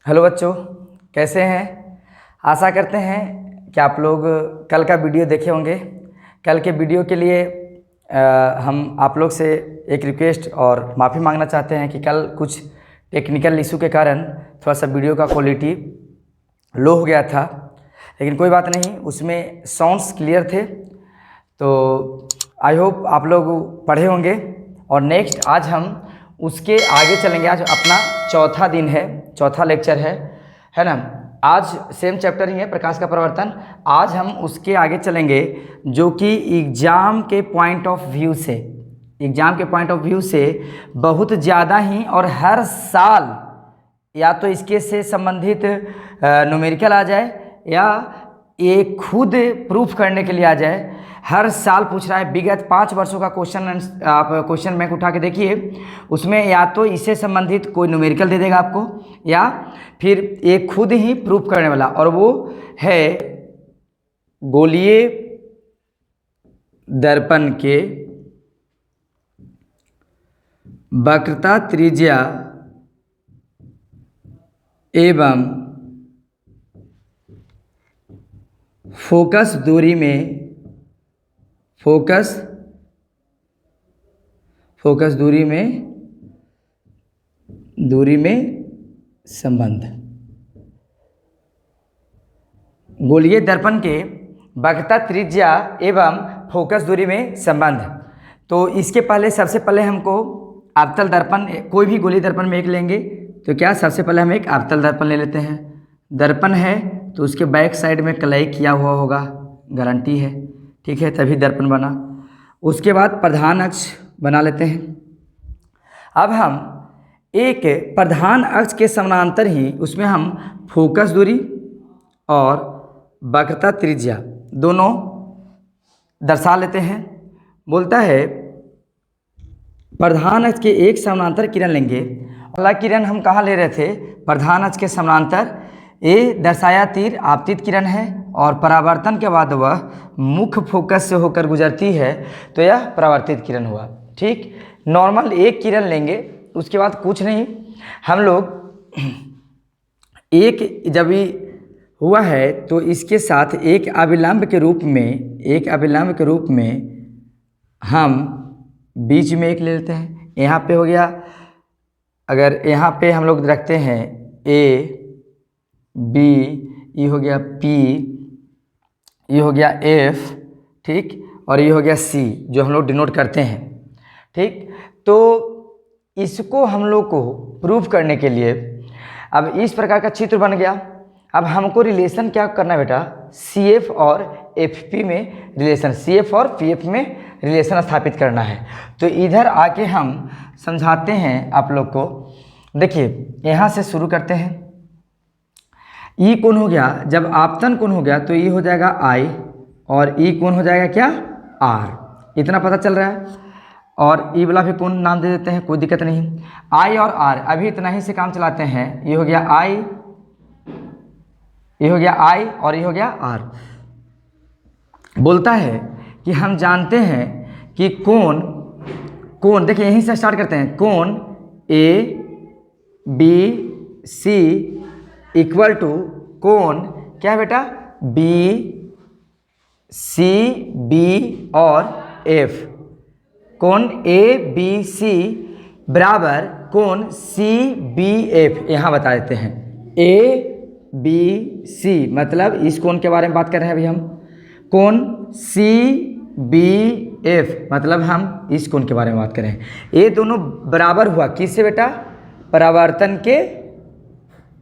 Hello बच्चों, कैसे हैं। आशा करते हैं कि आप लोग कल का वीडियो देखे होंगे। कल के वीडियो के लिए हम आप लोग से एक रिक्वेस्ट और माफ़ी मांगना चाहते हैं कि कल कुछ टेक्निकल इशू के कारण थोड़ा सा वीडियो का क्वालिटी लो हो गया था, लेकिन कोई बात नहीं, उसमें साउंड्स क्लियर थे। तो आई होप आप लोग पढ़े होंगे। और नेक्स्ट आज हम उसके आगे चलेंगे। आज अपना चौथा दिन है, चौथा लेक्चर है ना। आज सेम चैप्टर ही है, प्रकाश का प्रवर्तन। आज हम उसके आगे चलेंगे जो कि एग्ज़ाम के पॉइंट ऑफ व्यू से बहुत ज़्यादा ही और हर साल या तो इसके से संबंधित न्यूमेरिकल आ जाए या ये खुद प्रूफ करने के लिए आ जाए। हर साल पूछ रहा है। विगत 5 वर्षों का आप क्वेश्चन बैंक उठा के देखिए, उसमें या तो इससे संबंधित कोई न्यूमेरिकल दे देगा आपको या फिर एक खुद ही प्रूफ करने वाला, और वो है गोलीय दर्पण के वक्रता त्रिज्या एवं फोकस दूरी में संबंध। गोलीय दर्पण के वक्रता त्रिज्या एवं फोकस दूरी में संबंध। तो इसके पहले सबसे पहले हमको अवतल दर्पण, कोई भी गोलीय दर्पण में एक लेंगे तो क्या सबसे पहले हम एक अवतल दर्पण ले लेते हैं। दर्पण है तो उसके बैक साइड में कलई किया हुआ होगा, गारंटी है, ठीक है, तभी दर्पण बना। उसके बाद प्रधान अक्ष बना लेते हैं। अब हम एक प्रधान अक्ष के समानांतर ही उसमें हम फोकस दूरी और वक्रता त्रिज्या दोनों दर्शा लेते हैं। बोलता है प्रधान अक्ष के एक समानांतर किरण लेंगे। पहला किरण हम कहाँ ले रहे थे? प्रधान अक्ष के समानांतर। ये दर्शाया तीर आपतित किरण है और परावर्तन के बाद वह मुख्य फोकस से होकर गुजरती है, तो यह परावर्तित किरण हुआ। ठीक, नॉर्मल एक किरण लेंगे, उसके बाद कुछ नहीं, हम लोग एक जब भी हुआ है तो इसके साथ एक अभिलंब के रूप में हम बीच में एक ले लेते हैं। यहाँ पे हो गया, अगर यहाँ पे हम लोग रखते हैं ए बी, ये हो गया पी, ये हो गया एफ, ठीक, और ये हो गया सी जो हम लोग डिनोट करते हैं। ठीक, तो इसको हम लोग को प्रूफ करने के लिए अब इस प्रकार का चित्र बन गया। अब हमको रिलेशन क्या करना है बेटा? CF और FP में रिलेशन, CF और PF में रिलेशन स्थापित करना है। तो इधर आके हम समझाते हैं आप लोग को। देखिए, यहाँ से शुरू करते हैं। ई कोण हो गया, जब आपतन कोण हो गया तो ई हो जाएगा I और ई कोण हो जाएगा क्या? R। इतना पता चल रहा है। और ई वाला भी कोण नाम दे देते हैं, कोई दिक्कत नहीं। I और R अभी इतना ही से काम चलाते हैं। ये हो गया I, ये हो गया I और ये हो गया R। बोलता है कि हम जानते हैं कि कोण देखिए, यहीं से स्टार्ट करते हैं। कोण ABC इक्वल टू कोण क्या है बेटा? BCB और F। कोण ABC बराबर कोण CBF यहाँ बता देते हैं। ABC मतलब इस कोण के बारे में बात कर रहे हैं अभी हम। कोण CBF मतलब हम इस कोण के बारे में बात कर रहे हैं। ये दोनों बराबर हुआ किससे बेटा?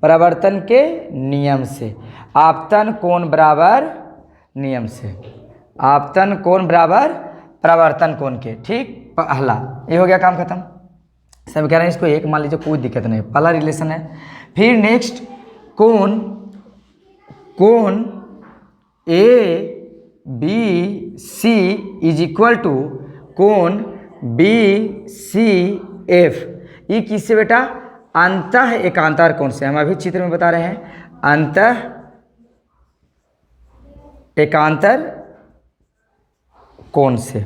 परावर्तन के नियम से। आपतन कोण बराबर नियम से, आपतन कोण बराबर परावर्तन कोण के। ठीक, पहला ये हो गया, काम खत्म। सब कह रहे हैं इसको एक मान लीजिए, कोई दिक्कत नहीं, पहला रिलेशन है। फिर नेक्स्ट कोण ABC इज इक्वल टू कोण BCF। ये किससे बेटा? अंतः एकांतर कोण से। हम अभी चित्र में बता रहे हैं अंतः एकांतर कोण से।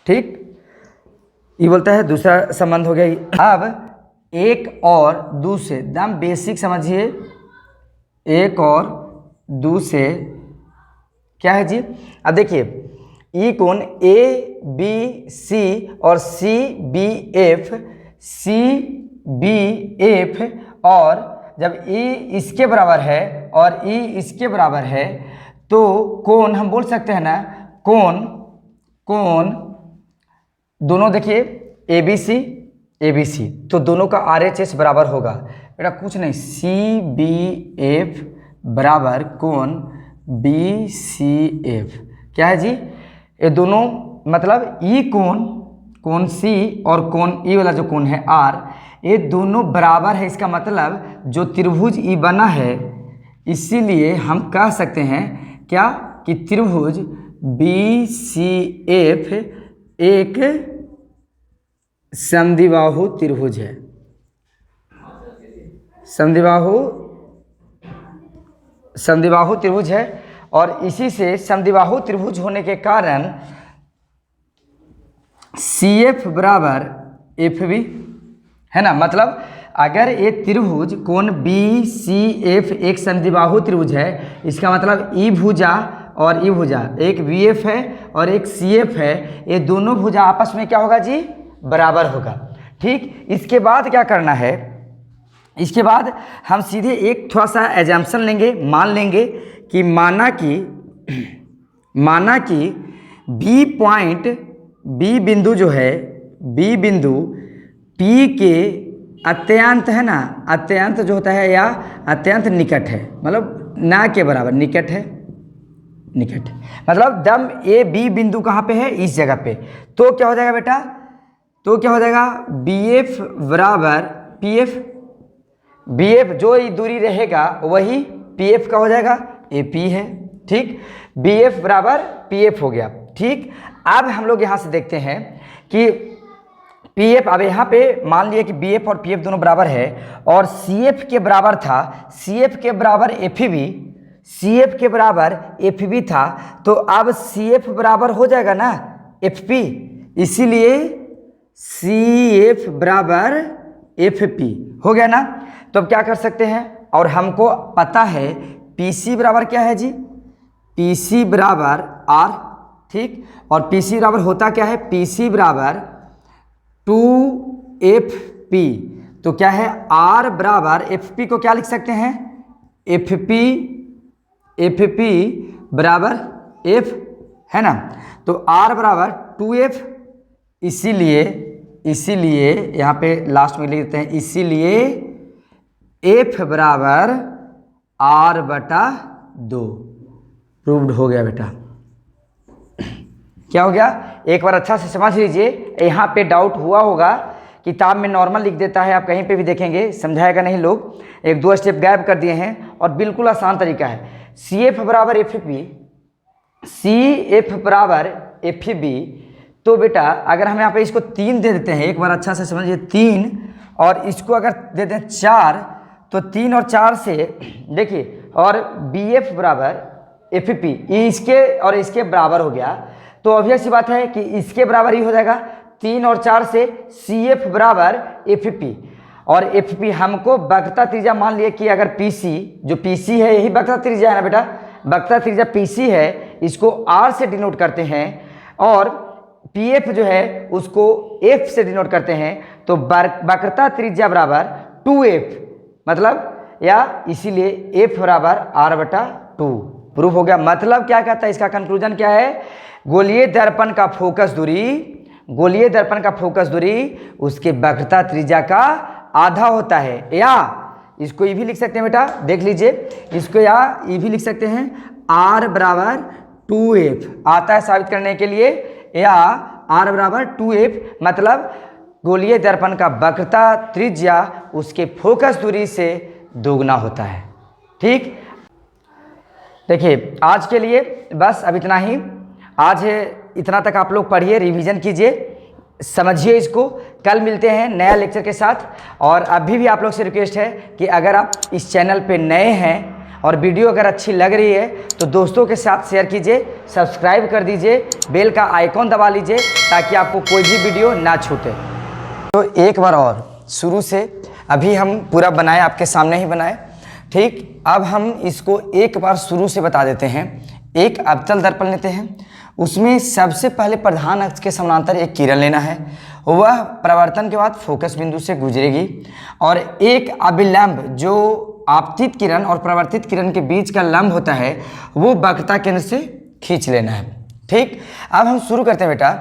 ठीक, ये बोलता है दूसरा संबंध हो गया। अब एक और दो से, एकदम बेसिक समझिए, एक और दो से क्या है जी। अब देखिए ई कोण ए बी सी और C B F, C B F, और जब ई इसके बराबर है और ई इसके बराबर है तो कोण हम बोल सकते हैं ना, कोण कोण दोनों देखिए ए बी सी, तो दोनों का RHS बराबर होगा बेटा कुछ नहीं, सी बी एफ बराबर कोण बी सी एफ। क्या है जी, ये दोनों मतलब ई कोण सी और कोण ई वाला जो कोण है आर, ये दोनों बराबर है। इसका मतलब जो त्रिभुज ई बना है, इसीलिए हम कह सकते हैं क्या कि त्रिभुज बी सी एफ एक समद्विबाहु त्रिभुज है। समद्विबाहु त्रिभुज है, और इसी से समद्विबाहु त्रिभुज होने के कारण CF बराबर FB है ना। मतलब अगर ये त्रिभुज कोण BCF एक समद्विबाहु त्रिभुज है, इसका मतलब ई भुजा और ई भुजा, एक BF है और एक CF है, ये दोनों भुजा आपस में क्या होगा जी, बराबर होगा। ठीक, इसके बाद क्या करना है, इसके बाद हम सीधे एक थोड़ा सा एजम्पशन लेंगे, मान लेंगे कि माना कि बी पॉइंट, बी बिंदु जो है, बी बिंदु P के अत्यंत है ना, अत्यंत जो होता है या अत्यंत निकट है, मतलब ना के बराबर निकट है, निकट मतलब दम ए बी बिंदु कहाँ पे है, इस जगह पे। तो क्या हो जाएगा बेटा, तो क्या हो जाएगा, BF बराबर PF, BF जो ही दूरी रहेगा वही PF का हो जाएगा, AP है। ठीक, BF बराबर PF हो गया। ठीक, अब हम लोग यहाँ से देखते हैं कि PF, अब यहाँ पे मान लिया कि BF और PF दोनों बराबर है और CF के बराबर था, CF के बराबर FB, CF के बराबर FB था, तो अब CF बराबर हो जाएगा ना FP, इसीलिए CF बराबर FP हो गया ना। तो अब क्या कर सकते हैं, और हमको पता है PC बराबर क्या है जी, PC बराबर R। ठीक, और PC बराबर होता क्या है, PC बराबर 2FP, तो क्या है R बराबर FP को क्या लिख सकते हैं, FP बराबर F है ना। तो R बराबर 2F, इसीलिए यहाँ पे लास्ट में लिख देते हैं, इसीलिए F बराबर R/2 प्रूव्ड हो गया बेटा। क्या हो गया, एक बार अच्छा से समझ लीजिए। यहाँ पे डाउट हुआ होगा, किताब में नॉर्मल लिख देता है, आप कहीं पे भी देखेंगे समझाएगा नहीं, लोग एक दो स्टेप गायब कर दिए हैं, और बिल्कुल आसान तरीका है। CF बराबर FP, CF बराबर FB, तो बेटा अगर हम यहाँ पे इसको 3 दे देते हैं, एक बार अच्छा से समझिए 3, और इसको अगर दे दें 4, तो 3 और 4 से देखिए, और BF बराबर FP इसके और इसके बराबर हो गया, तो ऑब्वियस सी बात है कि इसके बराबर ही हो जाएगा। 3 और 4 से CF बराबर FP, और FP हमको वक्रता त्रिज्या मान लिया कि अगर PC, जो PC है यही वक्रता त्रिज्या है ना बेटा, वक्रता त्रिज्या PC है, इसको R से डिनोट करते हैं, और PF जो है उसको F से डिनोट करते हैं, तो वक्रता त्रिज्या बराबर 2F, मतलब या इसीलिए F बराबर R/2 प्रूफ हो गया। मतलब क्या कहता है, इसका कंक्लूजन क्या है, गोलीय दर्पण का फोकस दूरी उसके वक्रता त्रिज्या का आधा होता है, या इसको ये भी लिख सकते हैं बेटा, देख लीजिए, इसको या ये भी लिख सकते हैं R बराबर 2F आता है साबित करने के लिए, या R बराबर 2F मतलब गोलीय दर्पण का वक्रता त्रिज्या उसके फोकस दूरी से दोगुना होता है। ठीक, देखिए आज के लिए बस अब इतना ही। आज इतना तक आप लोग पढ़िए, रिवीजन कीजिए, समझिए इसको। कल मिलते हैं नया लेक्चर के साथ। और अभी भी आप लोग से रिक्वेस्ट है कि अगर आप इस चैनल पे नए हैं और वीडियो अगर अच्छी लग रही है तो दोस्तों के साथ शेयर कीजिए, सब्सक्राइब कर दीजिए, बेल का आइकॉन दबा लीजिए ताकि आपको कोई भी वीडियो ना छूटे। तो एक बार और शुरू से अभी हम पूरा बनाए, आपके सामने ही बनाए। ठीक, अब हम इसको एक बार शुरू से बता देते हैं। एक अवतल दर्पण लेते हैं, उसमें सबसे पहले प्रधान अक्ष के समानांतर एक किरण लेना है, वह परावर्तन के बाद फोकस बिंदु से गुजरेगी, और एक अभिलंब जो आपतित किरण और परावर्तित किरण के बीच का लंब होता है वो वक्रता केंद्र से खींच लेना है। ठीक, अब हम शुरू करते हैं बेटा।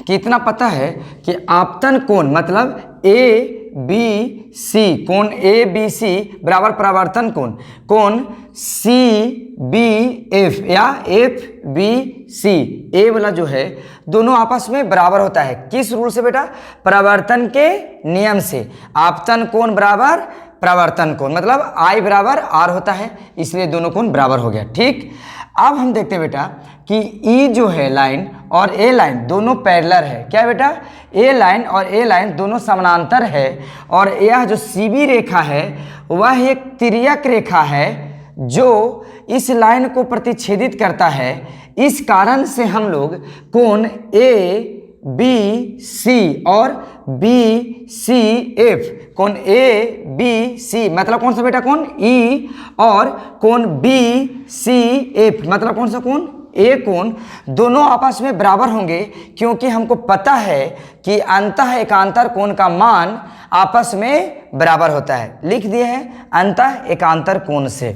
कि इतना पता है कि आपतन कोण मतलब ए बी सी, कोण ए बी सी बराबर परावर्तन कोण, कोण सी बी एफ या एफ बी सी, ए वाला जो है दोनों आपस में बराबर होता है। किस रूल से बेटा? परावर्तन के नियम से। आपतन कोण बराबर परावर्तन कोण, मतलब आई बराबर आर होता है, इसलिए दोनों कोण बराबर हो गया। ठीक, अब हम देखते हैं बेटा कि ई जो है लाइन और ए लाइन दोनों पैरेलल है। क्या है बेटा? ए लाइन और ए लाइन दोनों समानांतर है, और यह जो सीबी रेखा है वह एक तिर्यक रेखा है जो इस लाइन को प्रतिच्छेदित करता है। इस कारण से हम लोग कोण ए बी सी और बी सी एफ, कोण ए बी सी मतलब कौन सा बेटा? कोण ई, और कोण बी सी एफ मतलब कौन सा कोण? ए कोण, दोनों आपस में बराबर होंगे, क्योंकि हमको पता है कि अंतः एकांतर कोण का मान आपस में बराबर होता है। लिख दिए हैं अंतः एकांतर कोण से।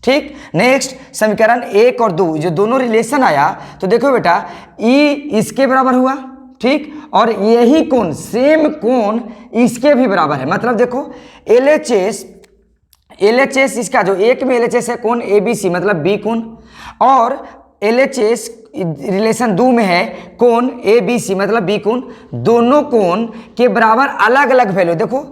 ठीक, नेक्स्ट समीकरण 1 और 2 जो दोनों रिलेशन आया, तो देखो बेटा ई इसके बराबर हुआ, ठीक, और यही कोण सेम कोण इसके भी बराबर है। मतलब देखो एलएचएस इसका जो एक में एलएचएस है कोण एबीसी मतलब बी कोण, और एलएचएस रिलेशन 2 में है कोण एबीसी मतलब बी कोण। दोनों कोण के बराबर अलग अलग वैल्यू, देखो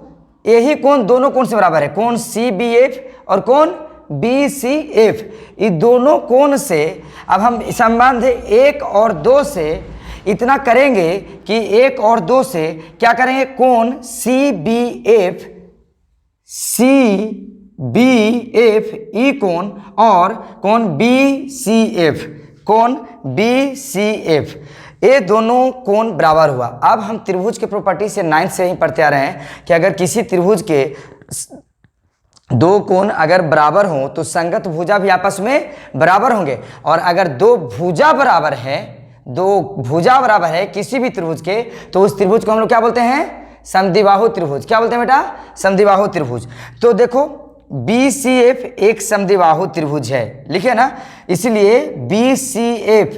यही कोण दोनों कोण से बराबर है, कोण सीबीएफ और कोण बीसीएफ। ये दोनों कोण से अब हम संबंध 1 और 2 से इतना करेंगे कि 1 और 2 से क्या करेंगे? कोण सी बी एफ ई कोण और कोण बी सी एफ, कोण बी सी एफ, ये दोनों कोण बराबर हुआ। अब हम त्रिभुज के प्रॉपर्टी से 9th से ही पढ़ते आ रहे हैं कि अगर किसी त्रिभुज के दो कोण अगर बराबर हों तो संगत भुजा भी आपस में बराबर होंगे, और अगर दो भुजा बराबर है किसी भी त्रिभुज के, तो उस त्रिभुज को हम लोग क्या बोलते हैं? समद्विबाहु त्रिभुज। क्या बोलते हैं बेटा? समद्विबाहु त्रिभुज। तो देखो BCF एक समद्विबाहु त्रिभुज है, लिखे ना, इसलिए BCF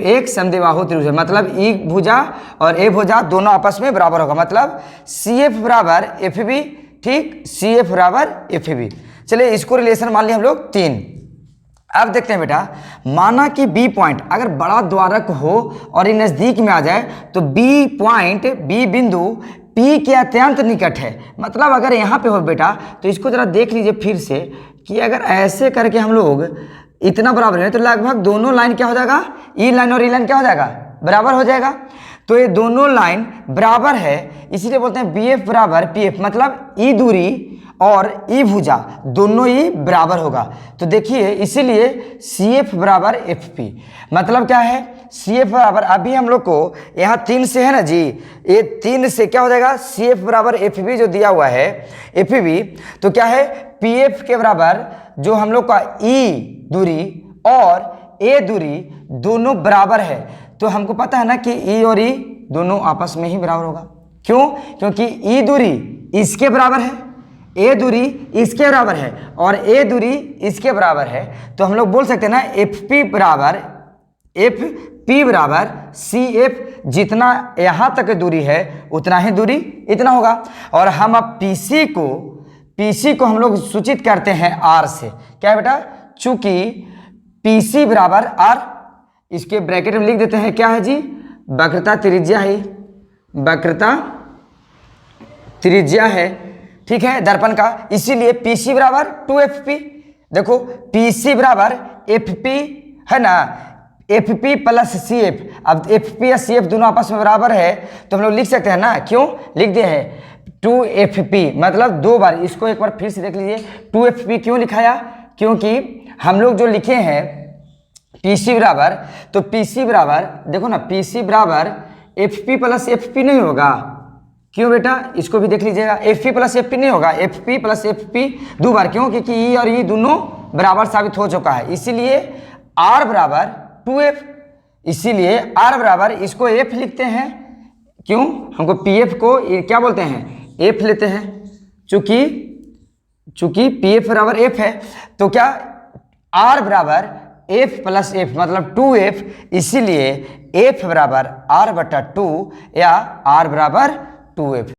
एक समद्विबाहु त्रिभुज है, मतलब ई भुजा और ए भुजा दोनों आपस में बराबर होगा, मतलब CF बराबर FB। ठीक, CF बराबर FB। चलिए इसको रिलेशन मान लिया हम लोग 3। अब देखते हैं बेटा, माना कि बी पॉइंट अगर बड़ा द्वारक हो और ये नजदीक में आ जाए तो बी पॉइंट, बी बिंदु पी के अत्यंत निकट है। मतलब अगर यहाँ पे हो बेटा तो इसको जरा देख लीजिए फिर से कि अगर ऐसे करके हम लोग इतना बराबर है तो लगभग दोनों लाइन क्या हो जाएगा? ई लाइन और ई लाइन क्या हो जाएगा? बराबर हो जाएगा। तो ये दोनों लाइन बराबर है, इसीलिए बोलते हैं BF बराबर PF, मतलब ई दूरी और ई भुजा दोनों ही बराबर होगा। तो देखिए इसीलिए CF बराबर FP, मतलब क्या है? CF बराबर, अभी हम लोग को यहाँ 3 से है ना जी, ये 3 से क्या हो जाएगा? CF बराबर FB जो दिया हुआ है FB, तो क्या है? PF के बराबर जो हम लोग का E दूरी और A दूरी दोनों बराबर है, तो हमको पता है ना कि E और E दोनों आपस में ही बराबर होगा। क्यों? क्योंकि E दूरी इसके बराबर है, ए दूरी इसके बराबर है और ए दूरी इसके बराबर है, तो हम लोग बोल सकते हैं ना FP बराबर CF, जितना यहाँ तक दूरी है उतना ही दूरी इतना होगा। और हम अब PC को हम लोग सूचित करते हैं R से। क्या है बेटा? चूंकि PC बराबर R, इसके ब्रैकेट में लिख देते हैं क्या है जी? वक्रता त्रिज्या है, वक्रता त्रिज्या है, ठीक है, दर्पण का। इसीलिए PC बराबर 2FP। देखो PC बराबर FP है ना, FP प्लस CF। अब FP या CF दोनों आपस में बराबर है तो हम लोग लिख सकते हैं ना, क्यों लिख दिए हैं 2FP, मतलब 2 बार। इसको एक बार फिर से देख लीजिए, 2FP क्यों लिखाया? क्योंकि हम लोग जो लिखे हैं PC बराबर, तो PC बराबर देखो ना, PC बराबर FP प्लस FP नहीं होगा, क्यों बेटा, इसको भी देख लीजिएगा, F P plus F P नहीं होगा, F P plus F P 2 बार, क्यों, क्योंकि ई और ई दोनों बराबर साबित हो चुका है, इसीलिए आर बराबर 2f, इसीलिए आर बराबर इसको एफ लिखते हैं, क्यों, हमको पी एफ को क्या बोलते हैं, एफ लेते हैं, चूंकि पी एफ बराबर एफ है, तो क्या आर बराबर एफ प्लस एफ मतलब 2f, इसीलिए एफ बराबर आर बटा 2 या आर बराबर 2f।